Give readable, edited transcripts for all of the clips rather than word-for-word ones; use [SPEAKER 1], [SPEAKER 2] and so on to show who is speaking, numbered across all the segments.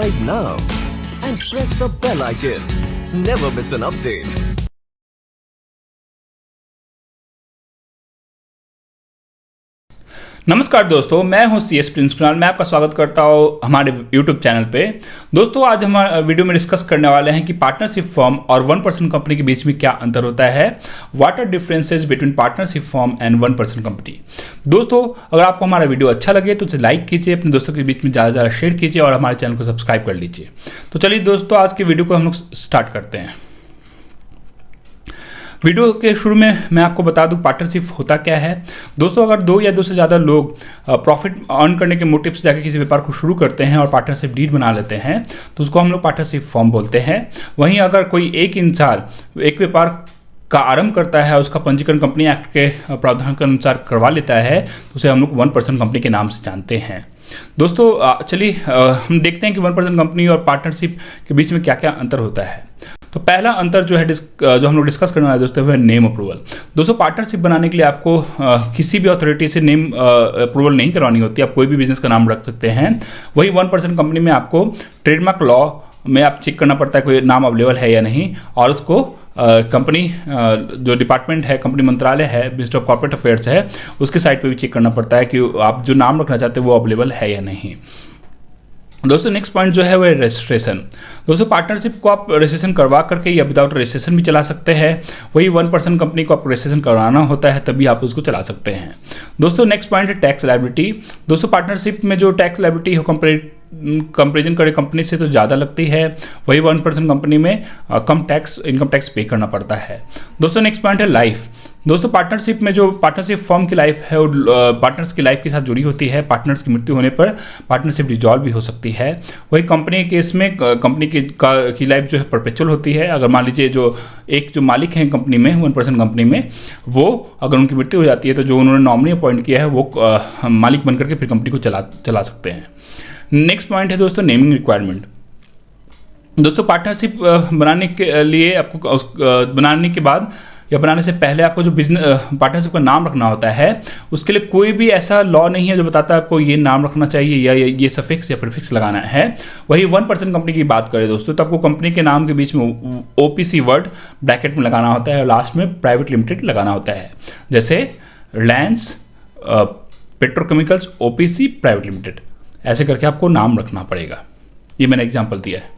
[SPEAKER 1] subscribe now and press the bell icon. Never miss an update.
[SPEAKER 2] नमस्कार दोस्तों, मैं हूं CS प्रिंस कुणाल। मैं आपका स्वागत करता हूं हमारे YouTube चैनल पे। दोस्तों, आज हम वीडियो में डिस्कस करने वाले हैं कि पार्टनरशिप फर्म और 1% कंपनी के बीच में क्या अंतर होता है। What are differences between partnership firm and 1% company. दोस्तों, अगर आपको हमारा वीडियो अच्छा लगे तो उसे लाइक कीजिए, अपने दोस्तों के बीच में ज़्यादा से ज़्यादा शेयर कीजिए और हमारे चैनल को सब्सक्राइब कर लीजिए। तो चलिए दोस्तों, आज की वीडियो को हम लोग स्टार्ट करते हैं। वीडियो के शुरू में मैं आपको बता दूं पार्टनरशिप होता क्या है। दोस्तों, अगर दो या दो से ज़्यादा लोग प्रॉफिट अर्न करने के मोटिव से जाकर किसी व्यापार को शुरू करते हैं और पार्टनरशिप डीड बना लेते हैं तो उसको हम लोग पार्टनरशिप फर्म बोलते हैं। वहीं अगर कोई एक इंसान एक व्यापार का आरंभ करता है, उसका पंजीकरण कंपनी एक्ट के प्रावधान के अनुसार करवा लेता है तो उसे हम लोग 1% कंपनी के नाम से जानते हैं। दोस्तों, चलिए हम देखते हैं कि 1% कंपनी और पार्टनरशिप के बीच में क्या क्या अंतर होता है। तो पहला अंतर जो है जो हम लोग डिस्कस करने वाले दोस्तों है नेम अप्रूवल। दोस्तों, पार्टनरशिप बनाने के लिए आपको किसी भी अथॉरिटी से नेम अप्रूवल नहीं करवानी होती। आप कोई भी बिजनेस का नाम रख सकते हैं। वही 1% कंपनी में आपको ट्रेडमार्क लॉ में आप चेक करना पड़ता है कोई नाम अवेलेबल है या नहीं, और उसको कंपनी जो डिपार्टमेंट है, कंपनी मंत्रालय है, मिनिस्ट्री ऑफ कॉर्पोरेट अफेयर्स है, उसके साइट पे भी चेक करना पड़ता है कि आप जो नाम रखना चाहते हैं वो अवेलेबल है या नहीं। दोस्तों, नेक्स्ट पॉइंट जो है वो है रजिस्ट्रेशन। दोस्तों, पार्टनरशिप को आप रजिस्ट्रेशन करवा करके या विदाउट रजिस्ट्रेशन भी चला सकते हैं। वही 1% कंपनी को आप रजिस्ट्रेशन करवाना होता है, तभी आप उसको चला सकते हैं। दोस्तों, नेक्स्ट पॉइंट है टैक्स लायबिलिटी। दोस्तों, पार्टनरशिप में जो टैक्स लायबिलिटी हो कंपेरिजन करे कंपनी से तो ज़्यादा लगती है। वही 1% कंपनी में कम टैक्स, इनकम टैक्स पे करना पड़ता है। दोस्तों, नेक्स्ट पॉइंट है लाइफ। दोस्तों, पार्टनरशिप में जो पार्टनरशिप फर्म की लाइफ है वो पार्टनर्स की लाइफ के साथ जुड़ी होती है। पार्टनर्स की मृत्यु होने पर पार्टनरशिप डिसॉल्व भी हो सकती है। वही कंपनी के केस में कंपनी की लाइफ जो है परपेचुअल होती है। अगर मान लीजिए जो मालिक हैं कंपनी में, 1% कंपनी में, वो अगर उनकी मृत्यु हो जाती है तो जो उन्होंने नॉमिनी अपॉइंट किया है वो मालिक बनकर के फिर कंपनी को चला सकते हैं। नेक्स्ट पॉइंट है दोस्तों नेमिंग रिक्वायरमेंट। दोस्तों, पार्टनरशिप बनाने के लिए आपको बनाने के बाद या बनाने से पहले आपको जो बिजनेस पार्टनरशिप का नाम रखना होता है, उसके लिए कोई भी ऐसा लॉ नहीं है जो बताता है आपको ये नाम रखना चाहिए या ये सफिक्स या प्रीफिक्स लगाना है। वही 1% कंपनी की बात करें दोस्तों, तो आपको कंपनी के नाम के बीच में OPC वर्ड ब्रैकेट में लगाना होता है और लास्ट में प्राइवेट लिमिटेड लगाना होता है। जैसे Reliance petrochemicals OPC private limited, ऐसे करके आपको नाम रखना पड़ेगा। ये मैंने एग्जांपल दिया है।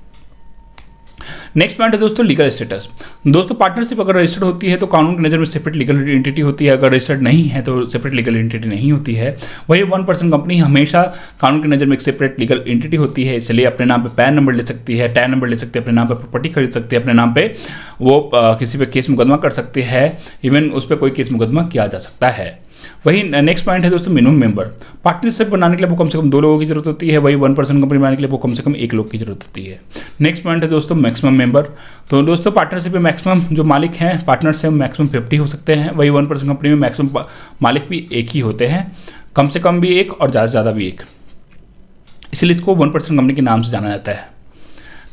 [SPEAKER 2] नेक्स्ट पॉइंट है दोस्तों लीगल स्टेटस। दोस्तों, पार्टनरशिप अगर रजिस्टर्ड होती है तो कानून की नज़र में सेपरेट लीगल एंटिटी होती है। अगर रजिस्टर्ड नहीं है तो सेपरेट लीगल एंटिटी नहीं होती है। वही 1% कंपनी हमेशा कानून की नज़र में एक सेपरेट लीगल एंटिटी होती है, इसलिए अपने नाम पे पैन नंबर ले सकती है, टैन नंबर ले सकती है, अपने नाम पे प्रॉपर्टी खरीद सकती है, अपने नाम पे वो किसी पे केस मुकदमा कर सकती है, इवन उस पर कोई केस मुकदमा किया जा सकता है। वही नेक्स्ट पॉइंट है दोस्तों मिनिमम मेंबर। पार्टनरशिप बनाने के लिए वो कम से कम 2 लोगों की जरूरत होती है। वही 1% कंपनी बनाने के लिए वो कम से कम 1 लोग की जरूरत होती है। नेक्स्ट पॉइंट है दोस्तों मैक्सिमम मेंबर। तो दोस्तों, पार्टनरशिप में मैक्सिमम जो मालिक हैं पार्टनर्स हैं मैक्सिमम 50 हो सकते हैं। वही 1% कंपनी में मैक्सिमम मालिक भी एक ही होते हैं, कम से कम भी एक और ज़्यादा से ज़्यादा भी एक, इसलिए इसको 1% कंपनी के नाम से जाना जाता है।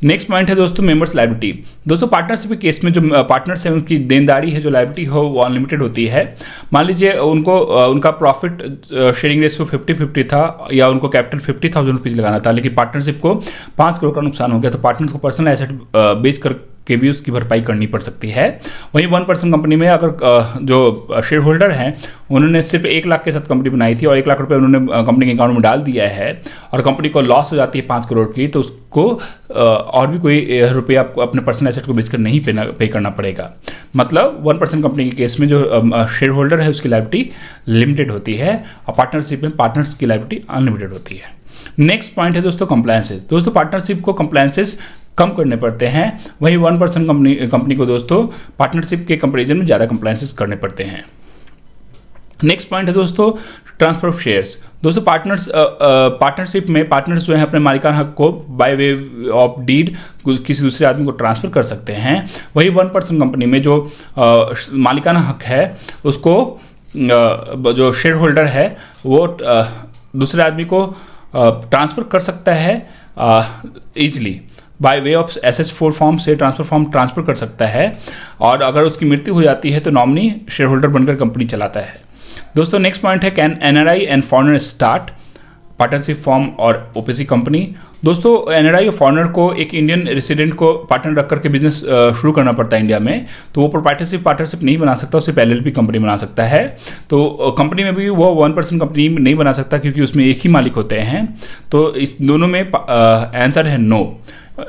[SPEAKER 2] नेक्स्ट पॉइंट है दोस्तों मेंबर्स लायबिलिटी। दोस्तों, पार्टनरशिप के केस में जो पार्टनर्स हैं उनकी देनदारी है, जो लायबिलिटी हो वो अनलिमिटेड होती है। मान लीजिए उनका प्रॉफिट शेयरिंग रेशियो 50-50 था या उनको कैपिटल 50,000 रुपीज़ लगाना था, लेकिन पार्टनरशिप को 5 करोड़ का नुकसान हो गया तो पार्टनर्स को पर्सनल एसेट बेच कर के भी उसकी भरपाई करनी पड़ सकती है। वहीं 1% कंपनी में अगर जो शेयर होल्डर हैं उन्होंने सिर्फ 1 लाख के साथ कंपनी बनाई थी और 1 लाख रुपए उन्होंने कंपनी के अकाउंट में डाल दिया है और कंपनी को लॉस हो जाती है 5 करोड़ की, तो उसको और भी कोई रुपये आपको अपने पर्सनल एसेट को बेचकर नहीं पे करना पड़ेगा। मतलब 1% कंपनी के केस में जो शेयर होल्डर है उसकी लायबिलिटी लिमिटेड होती है और पार्टनरशिप में पार्टनर्स की लायबिलिटी अनलिमिटेड होती है। नेक्स्ट पॉइंट है दोस्तों कंप्लायंसेस। दोस्तों, पार्टनरशिप को कंप्लायंसेस कम करने पड़ते हैं। वही 1% कंपनी को दोस्तों पार्टनरशिप के कंपैरिजन में ज़्यादा कंप्लायंसेस करने पड़ते हैं। नेक्स्ट पॉइंट है दोस्तों ट्रांसफर ऑफ शेयर्स। दोस्तों, पार्टनरशिप में पार्टनर्स जो है अपने मालिकाना हक को बाय वे ऑफ डीड किसी दूसरे आदमी को ट्रांसफर कर सकते हैं। वही 1% कंपनी में जो मालिकाना हक है उसको जो शेयर होल्डर है वो दूसरे आदमी को ट्रांसफ़र कर सकता है easily by way of SS4 form से ट्रांसफर फॉर्म ट्रांसफर कर सकता है, और अगर उसकी मृत्यु हो जाती है तो नॉमिनी शेयर होल्डर बनकर कंपनी चलाता है। दोस्तों, नेक्स्ट पॉइंट है can NRI and foreigner start partnership form और ओपीसी कंपनी। दोस्तों एनआरआई और फॉरेनर को एक इंडियन रेसिडेंट को पार्टनर रख करके बिजनेस शुरू करना पड़ता है इंडिया में, तो वो प्रोप्राइटरशिप पार्टनरशिप नहीं बना सकता, सिर्फ एलएलपी कंपनी बना सकता है। तो कंपनी में भी वो 1% कंपनी नहीं बना सकता क्योंकि उसमें एक ही मालिक होते हैं। तो इस दोनों में आंसर है no.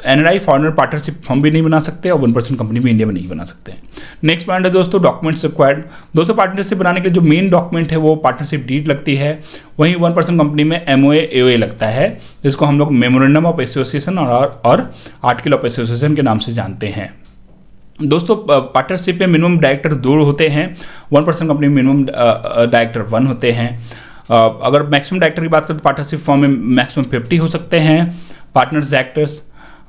[SPEAKER 2] NRI foreigner partnership form भी नहीं बना सकते और 1% कंपनी भी इंडिया में नहीं बना सकते हैं। नेक्स्ट पॉइंट है दोस्तों डॉक्यूमेंट्स रिक्वायर्ड। दोस्तों पार्टनरशिप बनाने के लिए जो मेन डॉक्यूमेंट है वो पार्टनरशिप डीड लगती है, वहीं 1% कंपनी में एमओए एओए लगता है, जिसको हम लोग मेमोरेंडम ऑफ एसोसिएशन और आर्टिकल ऑफ एसोसिएशन के नाम से जानते हैं। दोस्तों पार्टनरशिप में मिनिमम डायरेक्टर 2 होते हैं, 1% कंपनी में मिनिमम डायरेक्टर 1 होते हैं। अगर मैक्सिमम डायरेक्टर की बात करें तो पार्टनरशिप फॉर्म में मैक्सिमम 50 हो सकते हैं पार्टनर्स डायरेक्टर्स।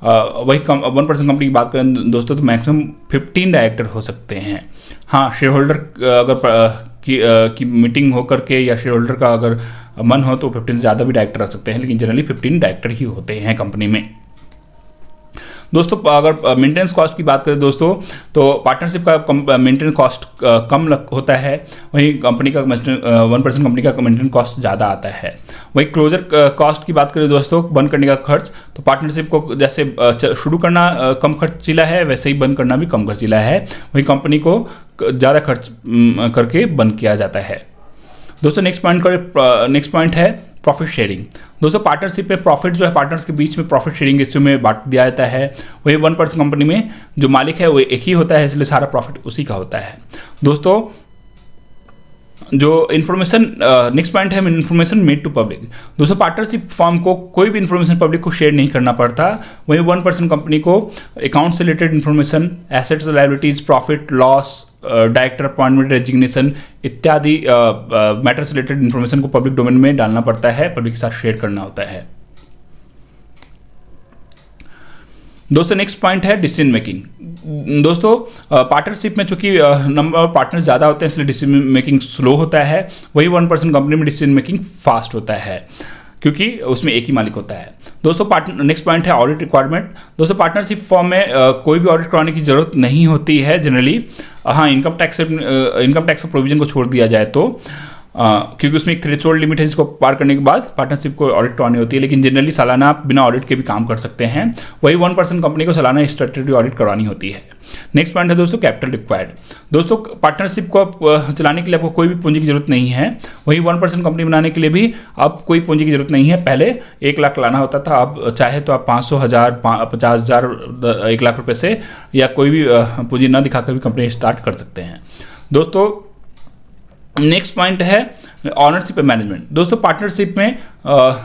[SPEAKER 2] वही 1% कंपनी की बात करें दोस्तों तो मैक्सिमम 15 डायरेक्टर हो सकते हैं। हाँ, शेयर होल्डर अगर की मीटिंग हो करके या शेयर होल्डर का अगर मन हो तो 15 से ज़्यादा भी डायरेक्टर रख सकते हैं, लेकिन जनरली 15 डायरेक्टर ही होते हैं कंपनी में। दोस्तों अगर मेंटेनेंस कॉस्ट की बात करें दोस्तों तो पार्टनरशिप का मेंटेनेंस कॉस्ट कम होता है, वहीं कंपनी का 1% कंपनी का मेंटेनेंस कॉस्ट ज़्यादा आता है। वहीं क्लोजर कॉस्ट की बात करें दोस्तों, बंद करने का खर्च, तो पार्टनरशिप को जैसे शुरू करना कम खर्चीला है वैसे ही बंद करना भी कम खर्चीला है, वहीं कंपनी को ज़्यादा खर्च करके बंद किया जाता है। दोस्तों नेक्स्ट पॉइंट है प्रॉफिट शेयरिंग। दोस्तों पार्टनरशिप में प्रॉफिट जो है पार्टनर्स के बीच में प्रॉफिट शेयरिंग रेशियो में बांट दिया जाता है। वही 1% कंपनी में जो मालिक है वो एक ही होता है, इसलिए सारा प्रॉफिट उसी का होता है। दोस्तों जो इन्फॉर्मेशन नेक्स्ट पॉइंट है इन्फॉर्मेशन मेड टू पब्लिक। दोस्तों पार्टनरशिप फॉर्म को कोई भी इन्फॉर्मेशन पब्लिक को शेयर नहीं करना पड़ता। वहीं 1% कंपनी को अकाउंट से related information, assets liabilities, profit loss, director appointment, resignation इत्यादि मैटर से रिलेटेड इन्फॉर्मेशन को पब्लिक डोमेन में डालना पड़ता है, पब्लिक के साथ शेयर करना होता है। दोस्तों नेक्स्ट पॉइंट है डिसीजन मेकिंग। दोस्तों पार्टनरशिप में चूंकि नंबर ऑफ पार्टनर्स ज़्यादा होते हैं इसलिए डिसीजन मेकिंग स्लो होता है, वही 1% कंपनी में डिसीजन मेकिंग फास्ट होता है क्योंकि उसमें एक ही मालिक होता है। दोस्तों नेक्स्ट पॉइंट है ऑडिट रिक्वायरमेंट। दोस्तों पार्टनरशिप फॉर्म में कोई भी ऑडिट कराने की जरूरत नहीं होती है जनरली। हाँ, इनकम टैक्स प्रोविजन को छोड़ दिया जाए तो क्योंकि उसमें एक थ्रेशोल्ड लिमिट है जिसको पार करने के बाद पार्टनरशिप को ऑडिट करवानी होती है, लेकिन जनरली सालाना आप बिना ऑडिट के भी काम कर सकते हैं। वही 1% कंपनी को सालाना स्टैट्यूटरी ऑडिट करवानी होती है। नेक्स्ट पॉइंट है दोस्तों कैपिटल रिक्वायर्ड। दोस्तों पार्टनरशिप को चलाने के लिए आपको कोई भी पूंजी की जरूरत नहीं है, वही 1% कंपनी बनाने के लिए भी अब कोई पूंजी की जरूरत नहीं है। पहले 1 लाख लाना होता था, अब चाहे तो आप 500, 1000, 50,000, 1 लाख रुपए से या कोई भी पूंजी न दिखाकर भी कंपनी स्टार्ट कर सकते हैं। दोस्तों नेक्स्ट पॉइंट है ऑनरशिप एंड मैनेजमेंट। दोस्तों पार्टनरशिप में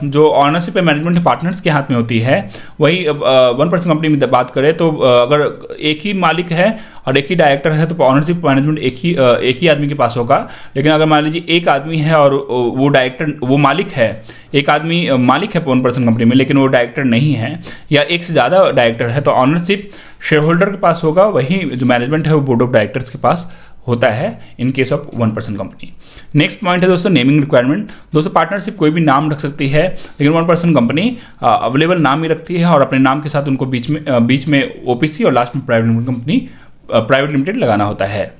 [SPEAKER 2] जो ऑनरशिप एंड मैनेजमेंट पार्टनर्स के हाथ में होती है, वही 1% कंपनी में बात करें तो अगर एक ही मालिक है और एक ही डायरेक्टर है तो ऑनरशिप मैनेजमेंट एक ही आदमी के पास होगा। लेकिन अगर मान लीजिए एक आदमी है और वो मालिक है, एक आदमी मालिक है 1% कंपनी में लेकिन वो डायरेक्टर नहीं है, या एक से ज़्यादा डायरेक्टर है, तो ऑनरशिप शेयर होल्डर के पास होगा, वही जो मैनेजमेंट है वो बोर्ड ऑफ डायरेक्टर्स के पास होता है in case of 1% company. Next point है दोस्तों नेमिंग रिक्वायरमेंट। दोस्तों पार्टनरशिप कोई भी नाम रख सकती है, लेकिन 1% कंपनी अवेलेबल नाम ही रखती है और अपने नाम के साथ उनको बीच में ओपीसी और लास्ट में प्राइवेट लिमिटेड लगाना होता है।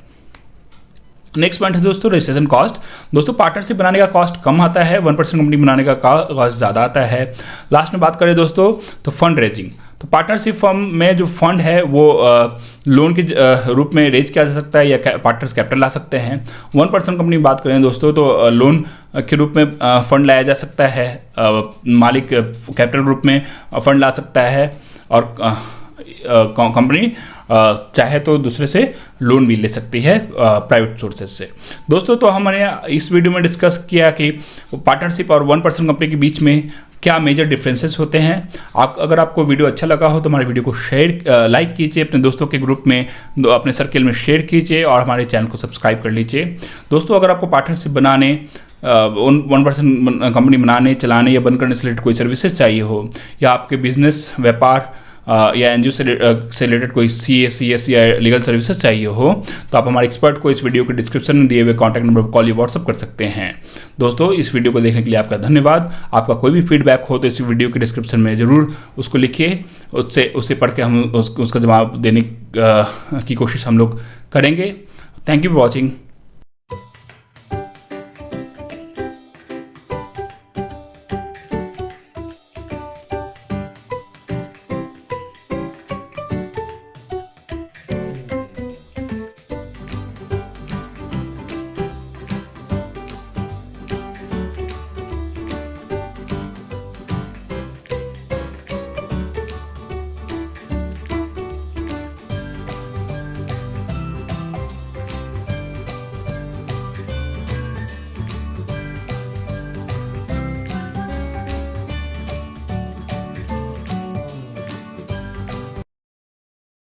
[SPEAKER 2] नेक्स्ट पॉइंट है दोस्तों रजिस्ट्रेशन कॉस्ट। दोस्तों पार्टनरशिप बनाने का कॉस्ट कम आता है, 1% कंपनी बनाने का कॉस्ट ज़्यादा आता है। लास्ट में बात करें दोस्तों तो फंड रेजिंग। तो पार्टनरशिप फर्म में जो फंड है वो लोन के रूप में रेज किया जा सकता है या पार्टनर्स कैपिटल ला सकते हैं। 1% कंपनी की बात करें दोस्तों तो लोन के रूप में फंड लाया जा सकता है, मालिक कैपिटल रूप में फंड ला सकता है और कंपनी चाहे तो दूसरे से लोन भी ले सकती है प्राइवेट सोर्सेज से। दोस्तों तो हमने इस वीडियो में डिस्कस किया कि पार्टनरशिप और 1% कंपनी के बीच में क्या मेजर डिफरेंसेस होते हैं। अगर आपको वीडियो अच्छा लगा हो तो हमारे वीडियो को लाइक कीजिए, अपने दोस्तों के ग्रुप में अपने सर्किल में शेयर कीजिए और हमारे चैनल को सब्सक्राइब कर लीजिए। दोस्तों अगर आपको पार्टनरशिप बनाने 1% कंपनी बनाने, चलाने या बंद करने से रिलेटेड कोई सर्विसेज चाहिए हो, या आपके बिजनेस व्यापार या एनजीओ से रिलेटेड कोई CA/CS या लीगल सर्विसेज चाहिए हो, तो आप हमारे एक्सपर्ट को इस वीडियो के डिस्क्रिप्शन में दिए हुए कॉन्टैक्ट नंबर पर कॉल या व्हाट्सअप कर सकते हैं। दोस्तों इस वीडियो को देखने के लिए आपका धन्यवाद। आपका कोई भी फीडबैक हो तो इस वीडियो के डिस्क्रिप्शन में ज़रूर उसको लिखिए, उससे पढ़ के हम उसका जवाब देने की कोशिश हम लोग करेंगे। Thank you for watching.